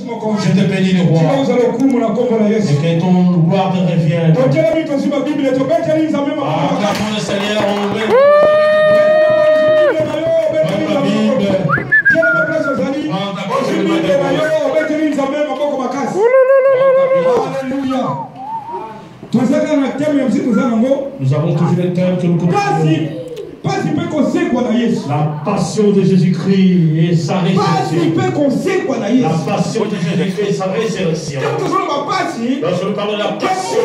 Je te bénis le roi. Et que ton gloire te revienne. Acclamons le Seigneur. Nous avons toujours le thème que nous connaissons. La passion de Jésus-Christ et sa résurrection. La passion de Jésus-Christ et sa résurrection. Lorsque nous parlons de la passion,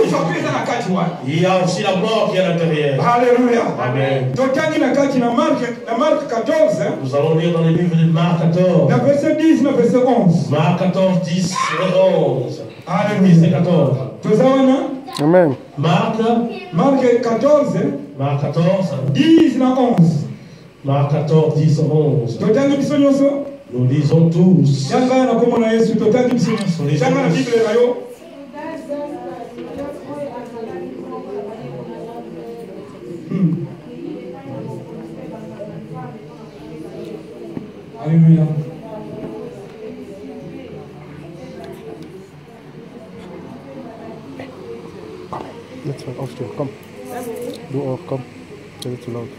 il y a aussi la mort qui est à l'intérieur. Alléluia. Amen. Nous allons lire dans le livre de Marc 14. Verset 10, verset 11. Marc 14, 10 et 11. Alléluia. 10 et 14. Amen. Marc 14. Marc 14. 10 à 11. Marc 14, 10 11. Nous lisons tous. Alléluia. Let's go aufstehen, komm. Du auch, komm. Das ist zu laut.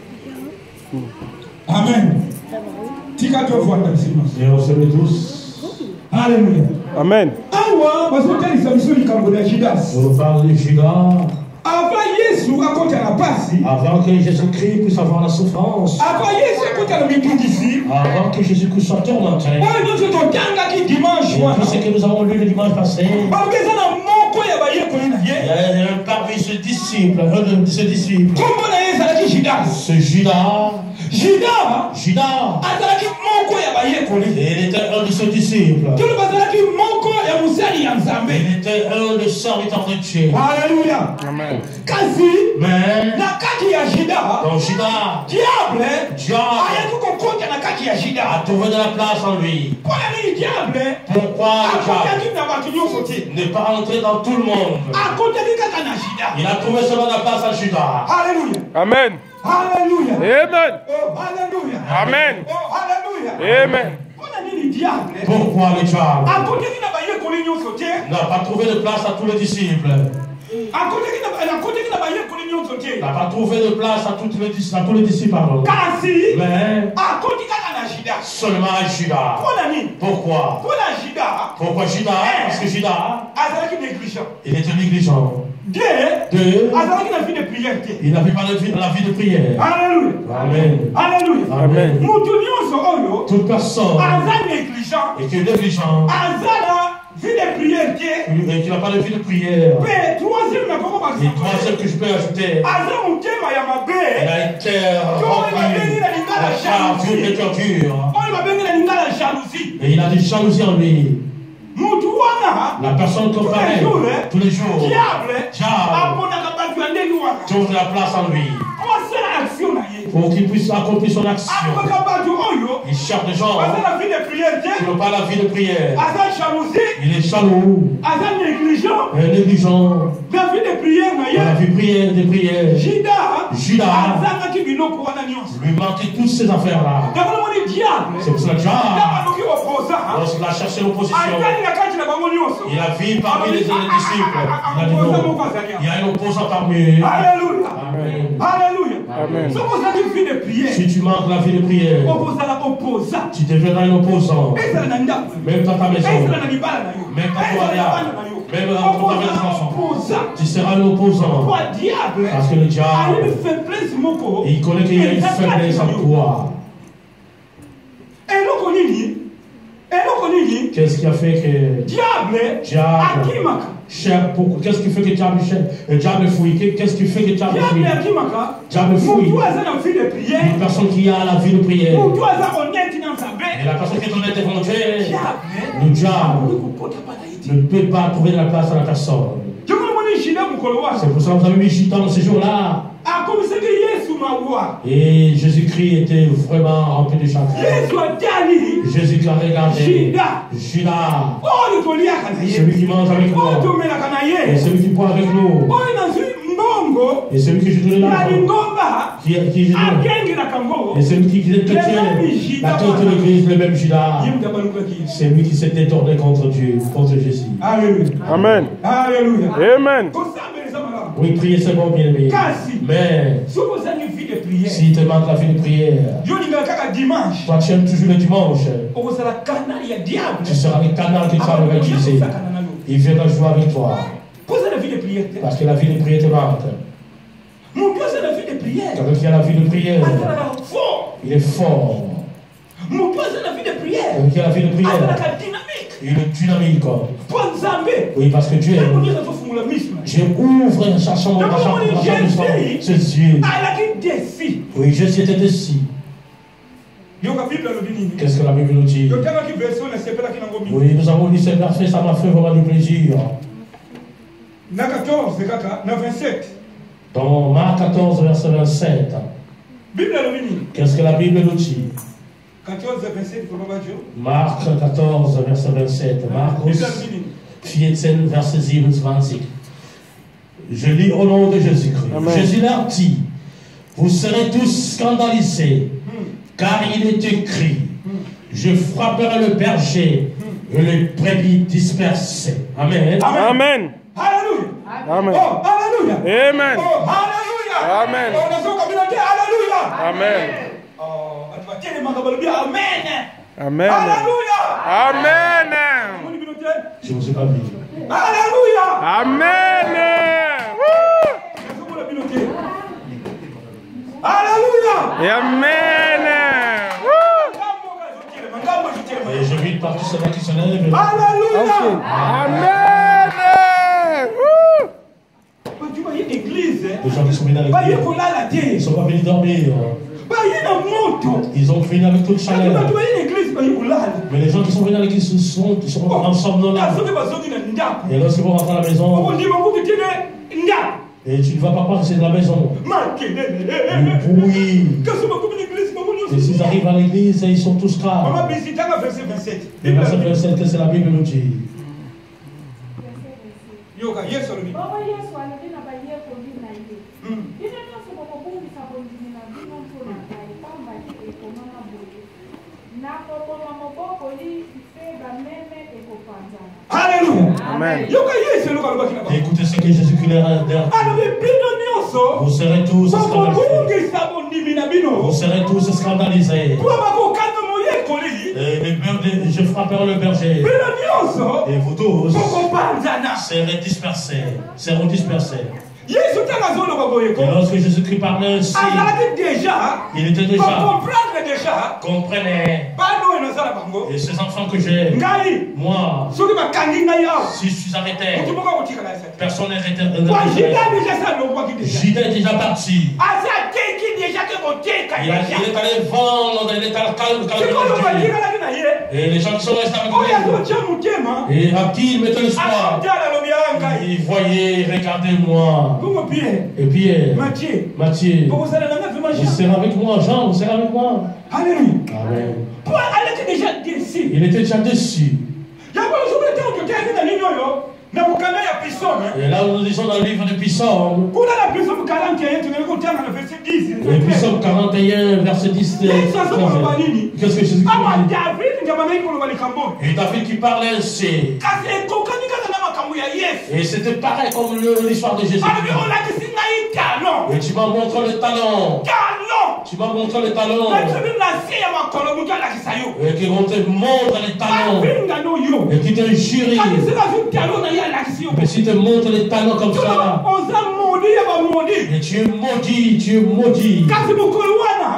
Amen. Et on se met tous. Alléluia. Amen. On parle de Judas. Avant que Jésus-Christ puisse avoir la souffrance. Avant que Jésus-Christ soit tourmenté. Tout ce que nous avons lu le dimanche passé. Il y a parmi ce disciple, ce disciple. Ce Judas. Il était un de ses disciples. Il était un des serviteurs de Dieu. Alléluia. Amen. Mais dans Judas, diable a trouvé de la place en lui. Pourquoi le diable n'est pas rentré dans tout le monde? Il a trouvé seulement la place à Judas. Alléluia. Amen. Alléluia. Amen. Oh, alléluia. Amen. Oh, alléluia. Amen. Pourquoi le diable n'a pas trouvé de place à tous les disciples? N'a pas trouvé de place à tous les disciples, pardon. Mais seulement à Judas. Pourquoi? Pourquoi Judas? Parce que Judas, il était négligent. Il n'avait pas la vie de prière. Alléluia. Amen. Alléluia. Amen. Toute personne et qui est négligent et qui n'a pas de vie de prière. Et troisième que je peux ajouter, il a un cœur rempli de torture. Et il a des jalousies en lui. La personne comparée tous les jours, diable trouve la place en lui pour qu'il puisse accomplir son action. Il cherche des gens qui n'ont pas la vie de prière. Il est jaloux, négligent. La vie de prière. Judas lui manquait toutes ces affaires-là. C'est pour ça que diable, lorsqu'il a cherché l'opposition, il a vu parmi les disciples. Il a dit non, il y a un opposant parmi eux. Alléluia. Alléluia. Amen. Si tu manques la vie de prière, tu deviendras un opposant. Même dans ta maison, même dans ton mariage, même dans ta maison, tu seras un opposant. Parce que le diable, il connaît qu'il y a une faiblesse en toi. Qu'est-ce qui a fait que qu'est-ce qui fait que diable fouille? Qu'est-ce qui fait que diable fouille? Diable fouille. Une personne qui a la vie de prière. Et la personne qui est honnête devant Dieu, le diable ne peut pas trouver de la place à la personne. C'est pour ça que vous avez mis Judas dans ces jours-là. Et Jésus-Christ était vraiment rempli de chagrin. Jésus-Christ a regardé Judas, celui qui mange avec nous, et celui qui boit avec nous. Et celui qui joue de l'argent, qui joue et celui qui te tient la tête de l'église, le même Judas, c'est lui qui s'est détourné contre Dieu, contre Jésus. Alléluia. Amen. Alléluia. Amen. Oui, prier c'est bon, bien aimé. Mais si te manque la vie de prière, toi tu aimes toujours le dimanche, tu seras le canal qui va utiliser. Il viendra jouer avec toi. Parce que la vie de prière te manque. Quelqu'un qui a la vie de prière, il est fort. Quelqu'un qui a la vie de prière, il est dynamique. Oui, parce que Dieu ouvre sa chambre, ses yeux. Oui, Jésus était déçu. Qu'est-ce que la Bible nous dit? Oui, nous avons lu ce verset, ça m'a fait vraiment du plaisir. Dans Marc 14, verset 27. Qu'est-ce que la Bible nous dit? Marc 14, verset 27. Marcus 14, verset 27. Je lis au nom de Jésus-Christ. Jésus leur dit, vous serez tous scandalisés, car il est écrit, je frapperai le berger et les brebis dispersées. Amen. Amen. Alléluia. Amen. Oh, alléluia. Amen. Oh, alléluia. Amen. Oh, alléluia. Amen. Oh, amen. Amen. Alléluia. Amen. Je ne vous ai pas vu. Alléluia. Amen. Alléluia. Et Amen. Et je vis partout ceux-là qui se lèvent. Alléluia. Amen. Tu vois, il y a une église. Les gens qui sont venus avec Dieu, ils ne sont pas venus dormir. Ils ont fini avec toute chaleur. Mais les gens qui sont venus à l'église sont ensemble là. Et lorsqu'ils vont rentrer à la maison, et tu ne vas pas passer de la maison. Le bruit. Et s'ils arrivent à l'église, ils sont tous calmes. Le verset 27, que c'est la Bible nous dit. Alléluia. Amen. Écoutez ce que Jésus-Christ leur dit. Vous serez tous scandalisés. Vous serez tous scandalisés. Et je frapperai le berger. Et vous tous seront dispersés. Et lorsque Jésus-Christ parlait ainsi, il était déjà, comprenez, et ces enfants que j'ai, moi, si je suis arrêté, personne n'est arrêté. J'étais déjà parti. Il est allé vendre, il est allé calmer. Et les gens qui sont restés avec lui, et à qui il mettait l'espoir, ils voyaient, regardez-moi. Et Pierre, Matthieu, vous serez avec moi, Jean, vous serez avec moi. Alléluia. Amen. Il était déjà déçu. Il était déjà déçu. Et là, nous disons dans le livre de Psaume, le Psaume 41, verset 10. Qu'est-ce que Jésus dit? Et David qui parlait ainsi. Et c'était pareil comme l'histoire de Jésus. Et tu m'as montré le talent. Tu m'as montré le talent. Et qui te montre les talents. Et qui te jury. Mais si tu te montres les talents comme ça, et tu es maudit, tu es maudit.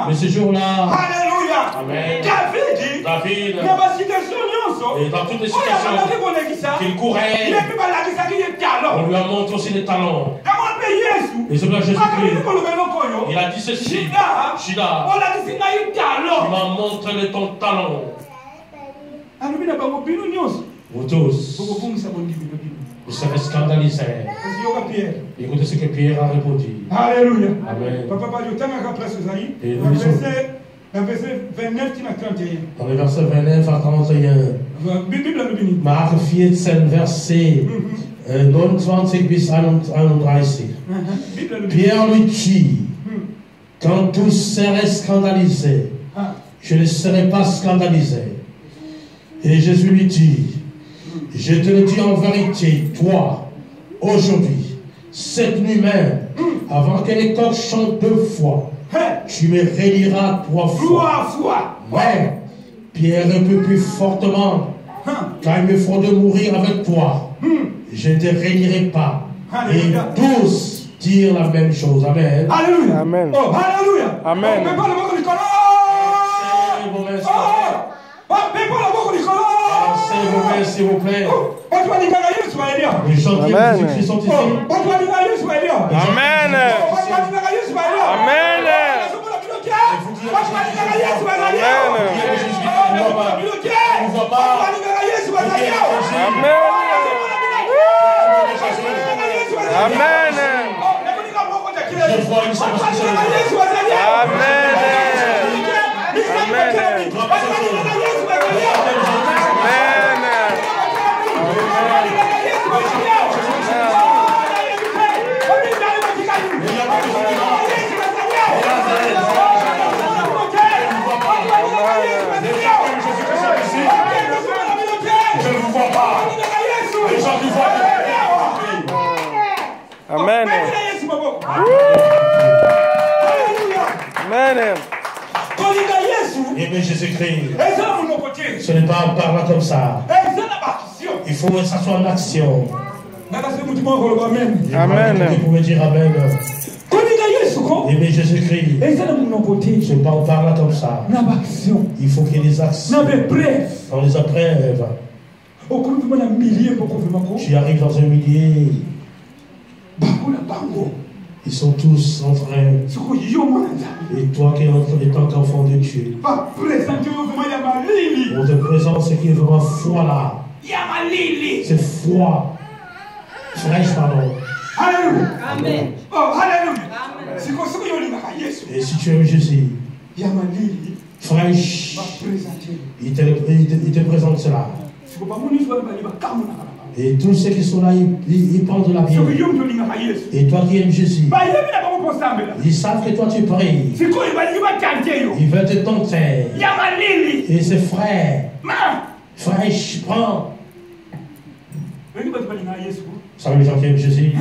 Mais ce jour-là, Amen. David, et dans toutes les situations qu'il courait, on lui a montré aussi les talents. Et c'est là Jésus-Christ, il a dit ceci, Judas, tu m'as montré ton talent. Vous tous, vous serez scandalisés. Écoutez ce que Pierre a répondu. Alléluia. Amen. Et nous lisons verset 29 à 31. Dans les versets 29 à 31. Marc 14, verset 29 bis 31. Pierre lui dit, quand tous seraient scandalisés, je ne serai pas scandalisé. Et Jésus lui dit, je te le dis en vérité, toi, aujourd'hui, cette nuit même, avant que les coqs chantent 2 fois, tu me rédiras 3 fois. Ouais. Pierre un peu plus fortement, car il me faut de mourir avec toi. Je ne te rédirai pas. Et tous dirent la même chose. Amen. Alléluia. Amen. Oh, alléluia. Amen. S'il vous plaît. Les gens qui sont ici. Amen. Amen. Amen. Je vois une seule chose. Amen. Amen. Aimer Jésus-Christ, ce n'est pas par là comme ça. Il faut que ça soit en action. Amen. Vous pouvez dire Amen. Aimer Jésus-Christ, ce n'est pas par là comme ça. Il faut qu'il y ait des actions. On les apprêve. Tu arrives dans un millier. Ils sont tous en train. Et toi qui es en tant qu'enfant de Dieu, on te présente ce qui est vraiment foi là. C'est foi. Fraîche, pardon. Alléluia. Amen. Oh, alléluia. Et si tu aimes Jésus, fraîche, il te présente cela. Et tous ceux qui sont là, ils parlent de la vie. Et toi qui aimes Jésus, ils savent que toi tu pries. Ils veulent te tenter. Et c'est frère. Fraîche, prends. Ça veut les gens qui aiment Jésus.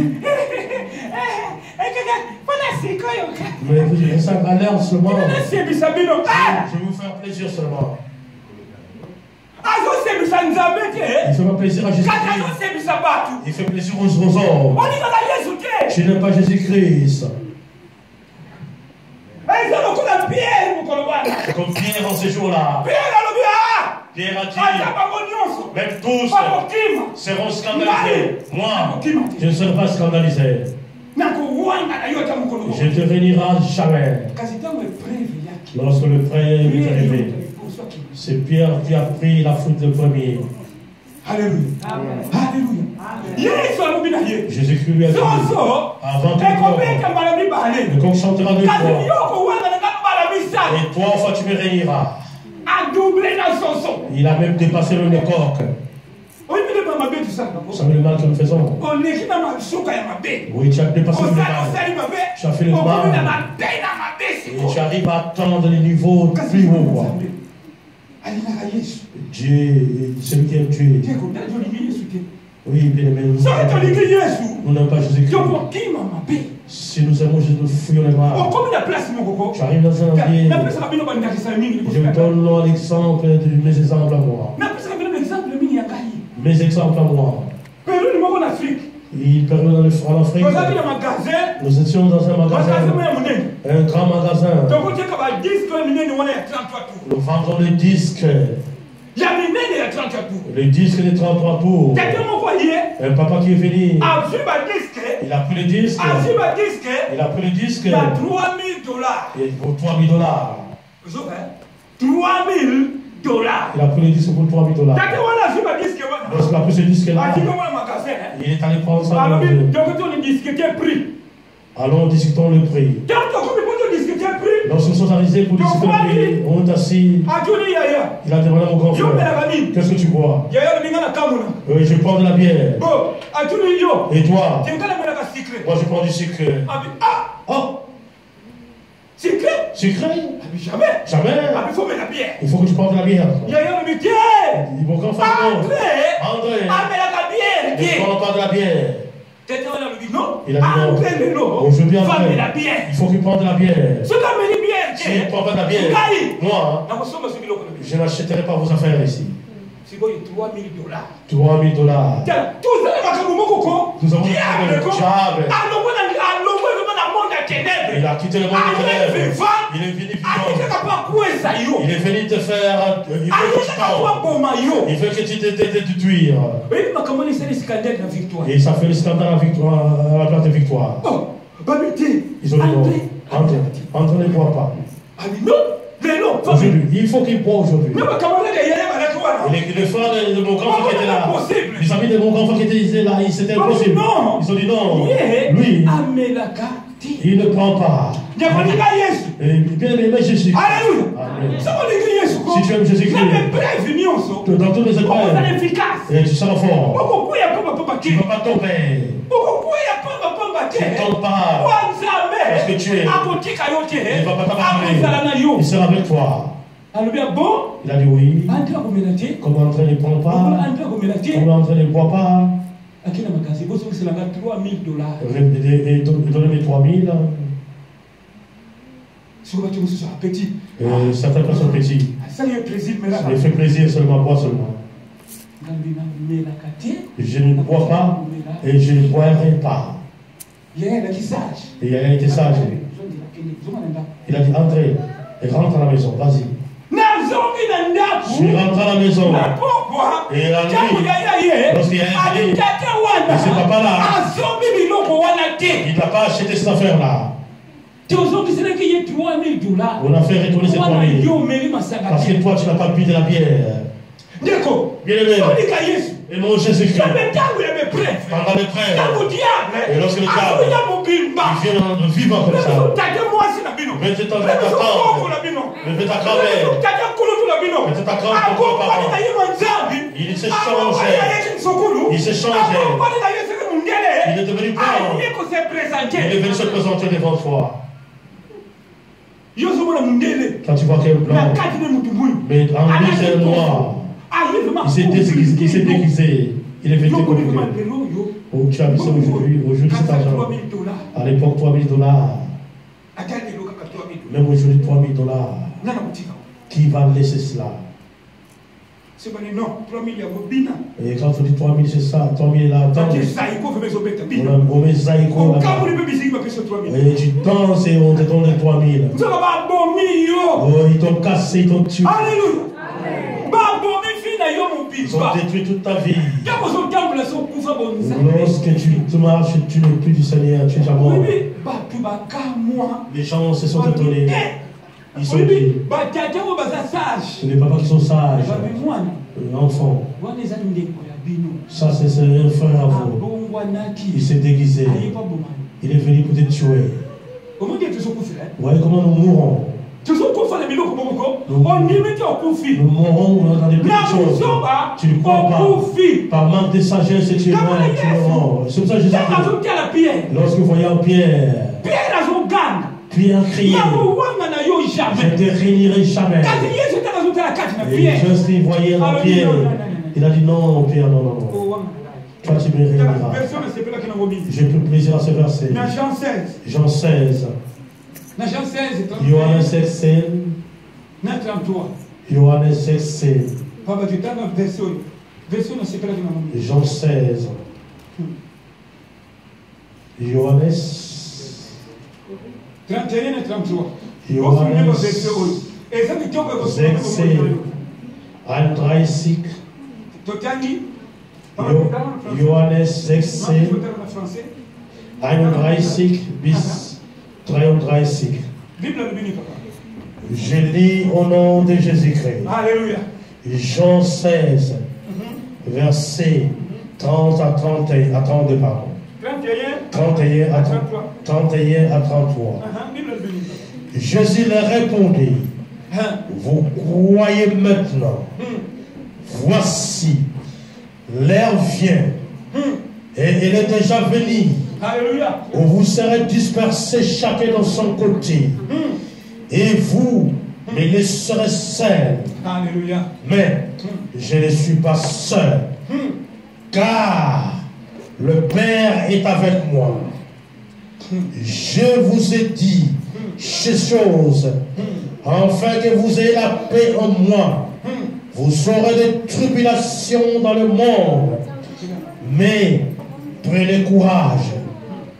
Mais vous ça à l'air seulement. Je vais vous faire plaisir seulement. Il fait pas plaisir à Jésus-Christ. Il fait plaisir aux hommes. Tu n'aimes pas Jésus-Christ. Comme Pierre en ces jours-là. Pierre a dit, même tous seront scandalisés. Moi, je ne serai pas scandalisé. Je ne te réunirai jamais. Lorsque le prêtre est arrivé, c'est Pierre qui a pris la faute de premier. Alléluia. Alléluia. Jésus-Christ lui a dit, avant que le coq chantera 2 fois. Et 3 fois tu me réuniras. Il a même dépassé le coq. Vous savez le mal que nous faisons? Oui, tu as dépassé le mal. Tu as fait le mal. Et tu arrives à atteindre les niveaux plus hauts. Dieu, celui qui aime Dieu. Oui, bien aimé, nous n'aimons pas Jésus-Christ. Si nous aimons Jésus, nous fuyons les mal. Tu arrives dans un lieu. Je vous donne l'exemple de mes exemples à moi. Mes exemples à moi. Il permet en Afrique. Nous étions dans un magasin. Un grand magasin. Nous vendons les disques. Le disque de 33 tours. Un papa qui est venu. Il a pris le disque. Il a pris le disque. Il y a $3,000. Et pour $3,000. 3,000 $. Il a pris le disque pour $3,000. Lorsqu'il a pris ce disque-là, il est allé prendre ça. Allons, discutons le prix. Lorsque nous sommes arrivés pour discuter, on est assis. Il a demandé à mon grand frère, qu'est-ce que tu bois? Oui, je prends de la bière. Et toi? Moi, je prends du sucre. Oh! Sucré? Jamais. Il faut que tu prennes de la bière. Mon grand frère, André. Ne prends pas de la bière. Il a dit non. Aujourd'hui, il faut qu'il prenne de la bière. S'il ne prend pas de la bière, moi, je n'achèterai pas vos affaires ici. $3 000. Nous avons le diable. Il a quitté le monde des ténèbres. Il est venu vivant. Il est venu te faire. Il veut que tu te tues. Et ça fait le scandale à la place de victoire. Ils ont dit non. André ne boit pas. Aujourd'hui, il faut qu'il boit aujourd'hui. Les frères de mon grand frère qui étaient là, les amis de mon grand frère qui étaient là, c'était impossible. Ils ont dit non. Lui, il ne prend pas. Bien aimé Jésus. Si tu aimes Jésus-Christ, dans tous les épreuves, et tu seras fort. Tu ne vas pas tomber. Tu ne tombes pas. Parce que tu es. Il ne va pas t'abandonner. Il sera avec toi. Il a dit oui. Comment André ne prend pas? Comment André ne boit pas? Donnez-moi 3 000. Certaines personnes petits. Ça me fait plaisir seulement, boire seulement. Je ne bois pas et je ne boirai pas. Et il a été sage. Il a dit André, rentre à la maison, vas-y. Je rentre à la maison. Et la nuit, lorsqu'il y a un fini, et ce papa-là, il n'a pas acheté cette affaire-là. On a fait retourner ces 3 000. Parce que toi, tu n'as pas bu de la bière. Bien aimé. Et non, Jésus-Christ. Pendant l'épreuve. Et lorsque le diable, il vient vivant comme ça. Mais tu t'attends. Mais ta grand-mère. Mais ta grand-mère, ton parent. Il s'est changé. Il s'est changé. Il est devenu blanc. Il est venu se présenter devant toi. Quand tu vois qu'il est blanc, mais en lui c'est noir. Il s'est déguisé. Il est venu te communiquer. Oh, tu as vu ça aujourd'hui. Aujourd'hui c'est argent. À l'époque, $3 000. Même aujourd'hui, $3 000. Qui va laisser cela? Et quand on dit 3 000, c'est ça. 3 000 là. On met Zaïko là. Et tu danses et on te donne les 3 000. Oh, ils t'ont cassé, ils t'ont tué. Ils ont détruit toute ta vie. Lorsque tu marches, tu n'es plus du Seigneur, tu es déjà mort. Les gens se sont étonnés. Ils sont dit, ce n'est pas parce qu'ils sont sages. Enfant, ça c'est un frère à vous. Il s'est déguisé. Il est venu pour te tuer. Vous voyez comment nous mourons? Nous mourons dans des petites choses. Tu ne crois pas. Par manque de sagesse, tu es loin. C'est pour ça que Jésus dit, lorsque vous voyez en Pierre, Pierre criait, je ne te réunirai jamais. Et Jésus voyait en Pierre. Il a dit non, Pierre, non, non, non. Toi, tu me réuniras. J'ai pris plaisir à ce verset. Jean 16. Johannes 16. Johannes 16. Jean 16. Johannes 31 et 33. Johannes 16. 31. Johannes 16. 31 bis 33. Je lis au nom de Jésus-Christ. Alléluia. Jean 16, verset 30 à 31, à 32, pardon. 31 à 33. Jésus leur répondit, vous croyez maintenant, voici, l'heure vient, et elle est déjà venue, où vous serez dispersés chacun dans son côté, et vous me laisserez seul. Mais je ne suis pas seul, car le Père est avec moi. Je vous ai dit ces choses, afin que vous ayez la paix en moi. Vous aurez des tribulations dans le monde, mais prenez courage,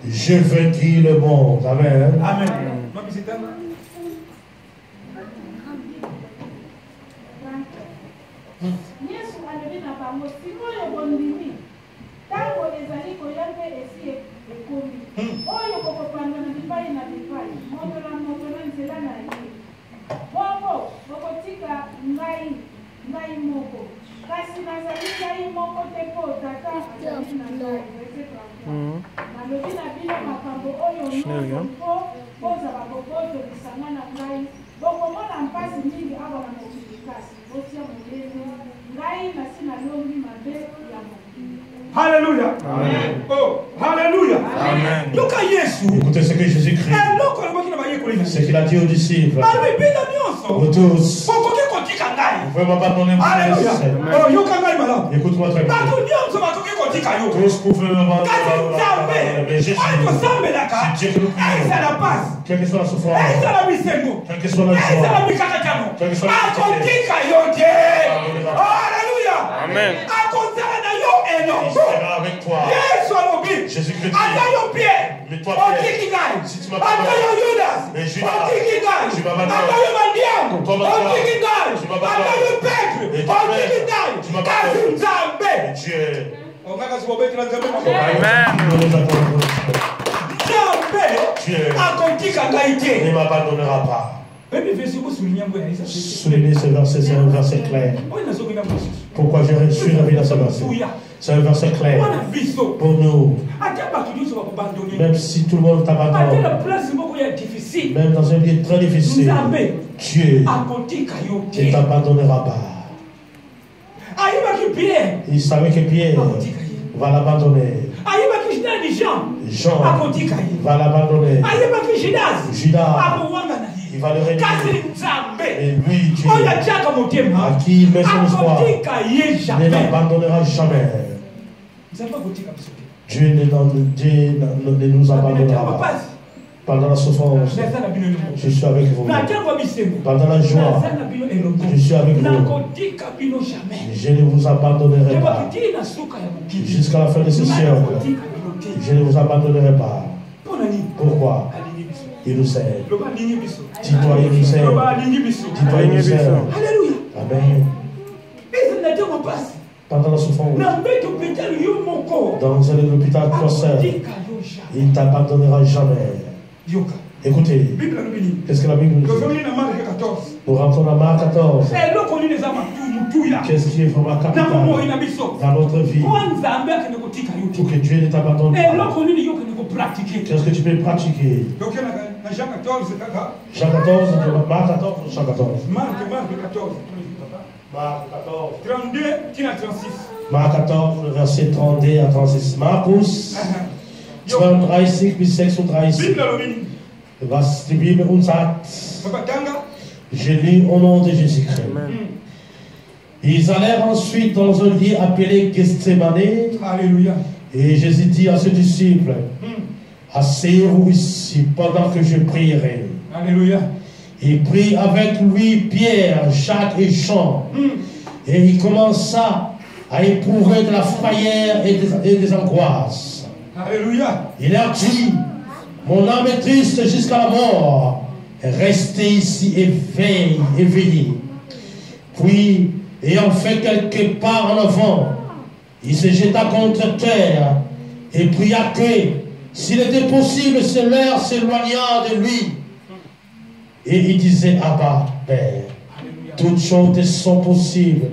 je vaincu le monde. Amen. Amen. Alléluia. Amen. Oh, alléluia. Amen. Écoutez ce que Jésus crie. Ce qu'il a dit aux disciples. Vous tous. Vous pouvez m'abandonner. Alléluia. Écoute-moi très bien. Tous pouvez m'abandonner. Mais Jésus, c'est Dieu que nous prions. Quelle que soit la souffrance, quelle que soit la joie, quelle que soit la Amen. Il sera avec toi. Jésus Christ. Mais toi, si tu m'abandonnes, et Judas, tu m'abandonnes. Toi, tu m'abandonnes. Et tu m'abandonnes. Dieu. Dieu ne m'abandonnera pas. Souligner ce verset, c'est un verset clair. Pourquoi je suis revenu dans ce verset? C'est un verset clair pour nous. Même si tout le monde t'abandonne, même dans un lieu très difficile, Dieu ne t'abandonnera pas. Il savait que Pierre va l'abandonner. Jean va l'abandonner. Judas, il va le réunir. Et lui, Dieu, à qui il met son espoir, ne l'abandonnera jamais. Dieu ne nous abandonnera pas. Pendant la souffrance, je suis avec vous. Pendant la joie, je suis avec vous. Je ne vous abandonnerai pas. Jusqu'à la fin de ce siècle, je ne vous abandonnerai pas. Pourquoi? Il nous aime. Dis-toi, il nous aime. Dis-toi, il nous aime. Alléluia. Amen. Pendant la souffrance, dans un hôpital toi seul, il ne t'abandonnera jamais. Écoutez, qu'est-ce que la Bible nous dit? Nous rentrons dans Marc 14. Qu'est-ce qui est vraiment capital dans notre vie pour que Dieu ne t'abandonne pas? Qu'est-ce que tu peux pratiquer? Jean 14, Marc 14 ou Jean 14? Marc 14. Marc 14. 32 à 36. Marc 14, verset 32 à 36. Markus 32 bis 36. Was die Bibel uns sagt, je lis au nom de Jésus-Christ. Ils allèrent ensuite dans un lieu appelé Gethsemane. Alléluia. Et Jésus dit à ses disciples, asseyez-vous ici pendant que je prierai. Alléluia. Il prit avec lui Pierre, Jacques et Jean. Et il commença à éprouver de la frayeur et des angoisses. Alléluia. Il leur dit, mon âme est triste jusqu'à la mort. Restez ici et veillez. Puis, ayant fait quelques pas en avant, il se jeta contre terre et pria que, s'il était possible, ce leur s'éloignât de lui. Et il disait, Abba, Père, toutes choses sont possibles.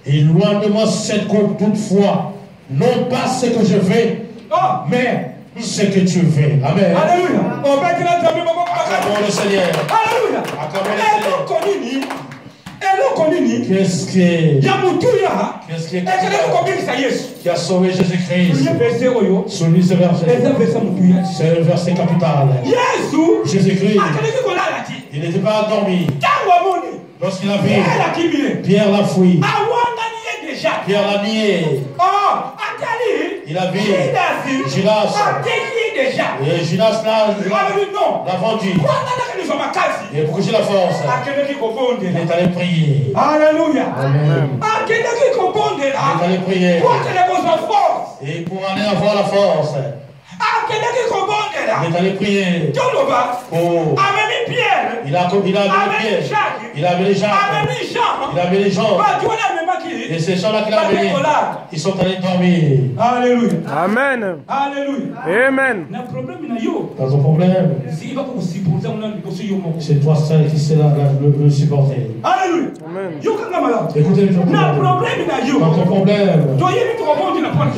Éloigne de moi cette coupe toutefois, non pas ce que je veux, mais ce que tu veux. Amen. Alléluia. Acclamons le Seigneur. Alléluia. Acclamons le Seigneur. Qu'est-ce qui a sauvé Jésus-Christ? Celui ce verset. C'est le verset capital. Jésus-Christ, il n'était pas endormi. Lorsqu'il a vu, Pierre l'a fui. Pierre l'a nié. Il a vu Judas. Et Judas l'a vendu. Et pour que j'ai la force, il est allé prier. Alléluia. Amen. Il est allé prier. Et pour aller avoir la force, il est allé prier. Oh. Il a amené Pierre. Il a amené Jacques. Il a amené Jean. Et ces gens-là qu'il a amenés, ils sont allés dormir. Alléluia. Amen. Alléluia. Amen. Dans ton problème, c'est toi seul qui sais le supporter. Alléluia. Amen. Écoutez le problème. Dans ton problème,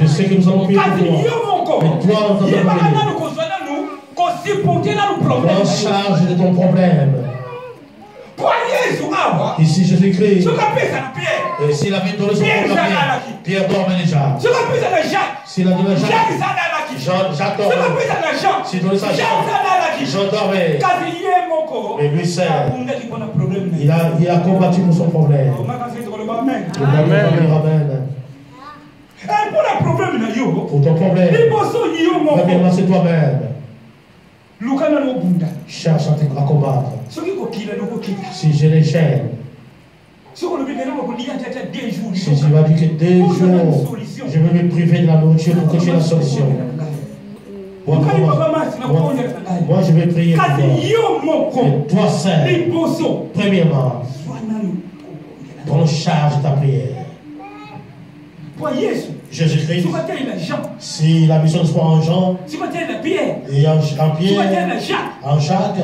je sais que nous allons prier pour toi. Mais toi, dans ton problème, prends charge de ton problème. Ici, Jésus-Christ, et s'il avait donné son propre Pierre, Pierre dormait déjà. S'il a donné Jacques, Jacques dormait. S'il a donné ça Jean dormait. Mais lui seul, il a combattu pour son problème. Amen. Pour ton problème, premièrement, c'est toi-même. Cherche à combattre. Si je les chaîne, si tu vas dire que 2 jours, je vais me priver de la nourriture pour que j'ai la solution. Moi, je vais prier pour toi. Et toi seul, premièrement, prends charge de ta prière. Jésus-Christ, s'il a mis son espoir en Jean, et en Pierre, en Jacques,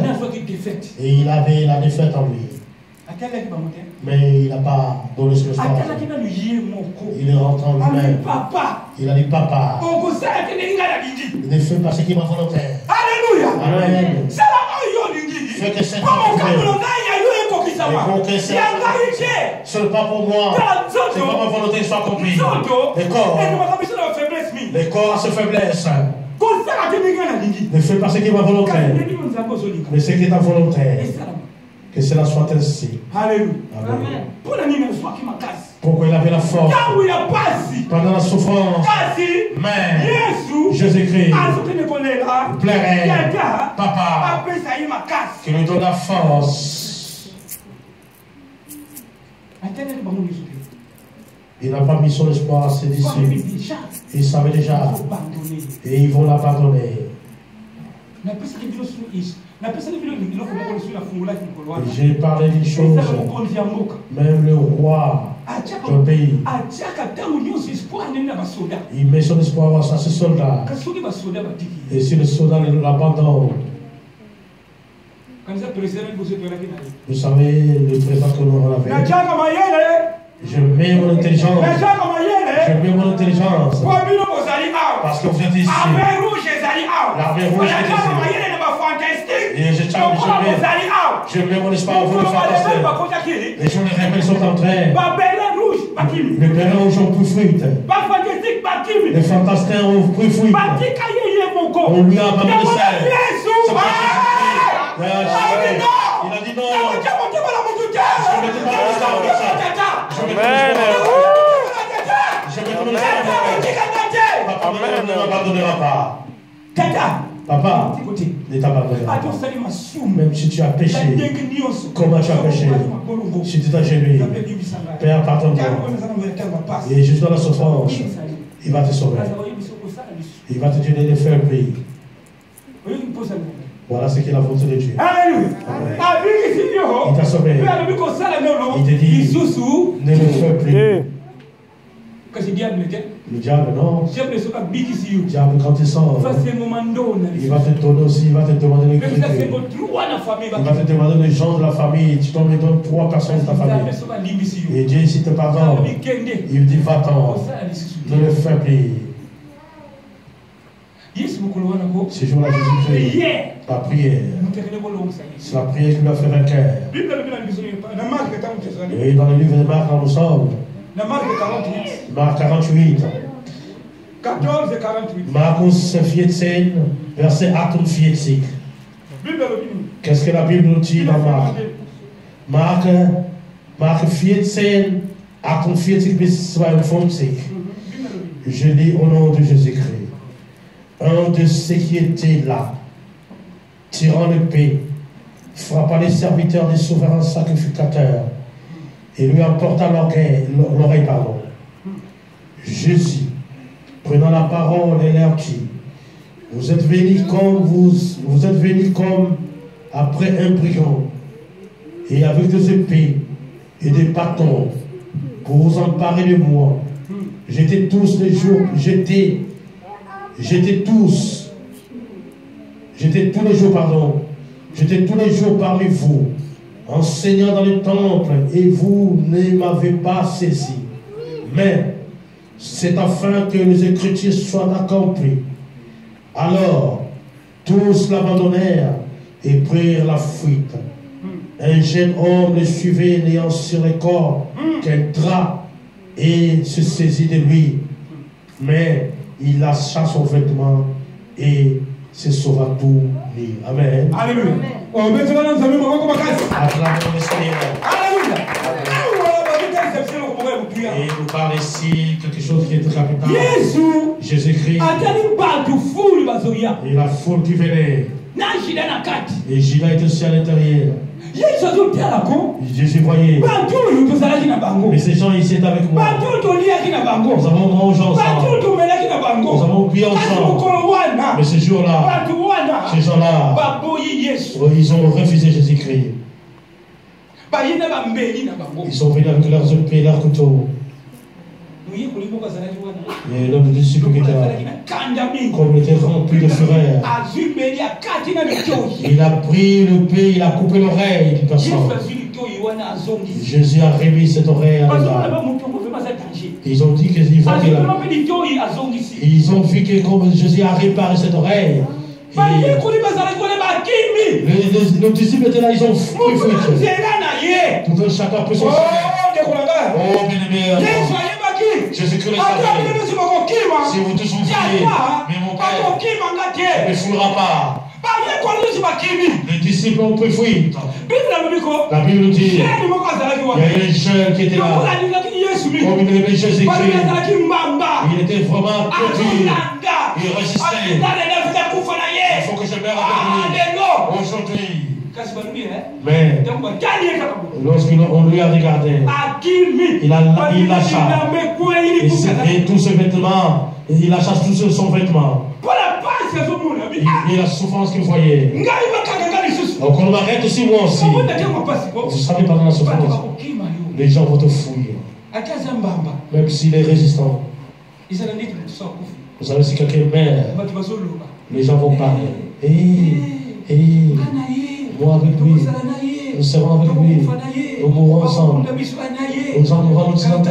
et il avait la défaite en lui. Mais il n'a pas donné son espoir. Il est rentré en lui-même. Il a dit, papa, ne fais pas ce qui m'a volontaire. Alléluia. Amen. Fais que c'est ce n'est pas pour moi. C'est pas ma volonté soit accomplie. Les corps a ses faiblesses. Ne fais pas ce qui est ma volonté, mais ce qui est ta volonté. Que cela soit ainsi. Alléluia. Amen. Pourquoi il avait la force pendant la souffrance. Mais Jésus-Christ plairait, papa, qui lui donne la force. Il n'a pas mis son espoir à ses disciples. Il savait déjà. Et ils vont l'abandonner. J'ai parlé des choses. Même le roi d'un pays, il met son espoir à ses soldats. Et si le soldat l'abandonne, vous savez le président que nous avons. Je mets mon intelligence. Je mets mon intelligence. Parce que vous êtes ici. L'armée rouge est ici. Et je mets mon espoir au fond de fantastique. Les gens les rebelles sont en train. Les pèlerins rouges ont pris fuite. Les fantastiques ont pris fuite. On lui a abandonné ça. Il a dit non. Papa ne m'abandonnera pas. Papa ne t'abandonnera pas. Même si tu as péché, comment tu as péché, si tu t'as gêné, Père, pardonne-moi. Et juste dans la souffrance, il va te sauver. Il va te donner des fers pris. Voilà ce qu'il a volonté de Dieu. Alléluia. Il t'a sauvé. Il te dit, ne le fais plus. Le diable, non. Le diable, quand il sort, il va te donner aussi, il va te demander de quitter. Il va te demander les gens de la famille. Tu t'en donnes 3 personnes de ta famille. Et Dieu, s'il te pardonne, il dit, va-t'en. Ne le fais plus. Ce jour-là, Jésus prie. La prière. C'est la prière qui lui a fait vainqueur. Et dans le livre de Marc, nous sommes. Marc 48. 14 et 48. Marcus 14, verset 48. Qu'est-ce que la Bible nous dit dans Marc? Marc 14, 48 bis 52. Je lis au nom de Jésus-Christ. Un de ceux qui étaient là, tirant l'épée, frappa les serviteurs des souverains sacrificateurs et lui emporta l'oreille. Jésus, prenant la parole, et leur dit: vous êtes venus comme après un brigand, et avec des épées et des bâtons pour vous emparer de moi. J'étais tous les jours parmi vous, enseignant dans le temple, et vous ne m'avez pas saisi. Mais c'est afin que les Écritures soient accomplies. Alors, tous l'abandonnèrent et prirent la fuite. Un jeune homme le suivait, n'ayant sur le corps qu'un drap, et se saisit de lui. Mais il lâcha son vêtement et se sauva tout nu. Amen. Alléluia. Et nous parle ici quelque chose qui est capital. Jésus-Christ. Et la foule qui venait. Et Gila était aussi à l'intérieur. Jésus voyait. Mais ces gens ici étaient avec moi. Nous avons mangé ensemble. Nous avons bu ensemble. Mais ce jour-là, ces gens-là, ils ont refusé Jésus-Christ. Ils sont venus avec leurs épées et leurs couteaux. Et l'homme de disciple qui était là, comme il était rempli de fureur, il a pris l'épée, il a coupé l'oreille d'une personne. Jésus a remis cette oreille à l'homme. Ils ont dit qu'ils vont qu'il a. Ils ont vu que comme Jésus a réparé cette oreille. Les disciples étaient là, ils ont fui. Tout un chacun peut s'en sortir. Oh, bien-aimé. Jésus-Christ le savait. Si vous tous vous fiez, mais mon Père ne fouillera pas. Les disciples ont pu fuir. La Bible nous dit, il y a un jeune qui était là. Comme il aimait Jésus-Christ, il était vraiment petit. Il résistait. Il faut que je meure avec lui. Aujourd'hui. Mais lorsqu'on lui a regardé, il lâcha. Et tout ce vêtement, il lâcha tout son vêtement. Et la souffrance qu'il voyait. Donc on m'arrête aussi, moi aussi. Vous savez, pendant la souffrance, les gens vont te fouiller. Même s'il est résistant. Vous savez, si quelqu'un meurt, les gens vont parler. Moi avec lui, nous serons avec lui, nous mourrons ensemble. Nous en mourrons ensemble.